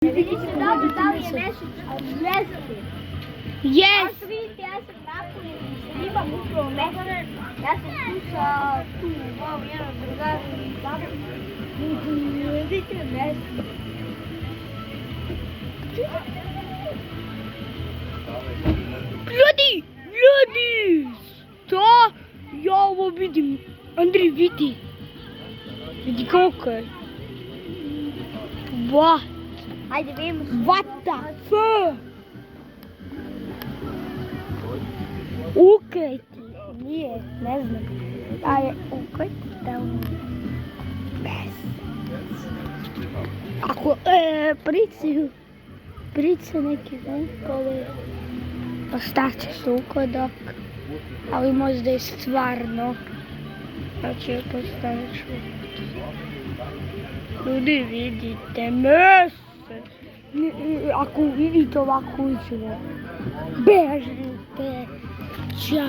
Vidite dobro da li je nešto, jeste. Yes! Ako vidite, ja sam napunjen i imam upravo mešan. Ja sam slušao tu ovom jednom drugaru i babom. Vidite mešan. Ljudi! Šta? Ja ovo vidim. Andrej, vidi. Vidi koliko je. What? Ajde, vidimo se. What the fuck? Ukreti. Nije, ne znam. Da je ukreti, da je bez. Ako price neki zvukovi, pa šta će sukodak, ali možda je stvarno. Znači, postaneš ljudi, vidite mese. Ako vidite ovako uđemo, bežite. Ćao.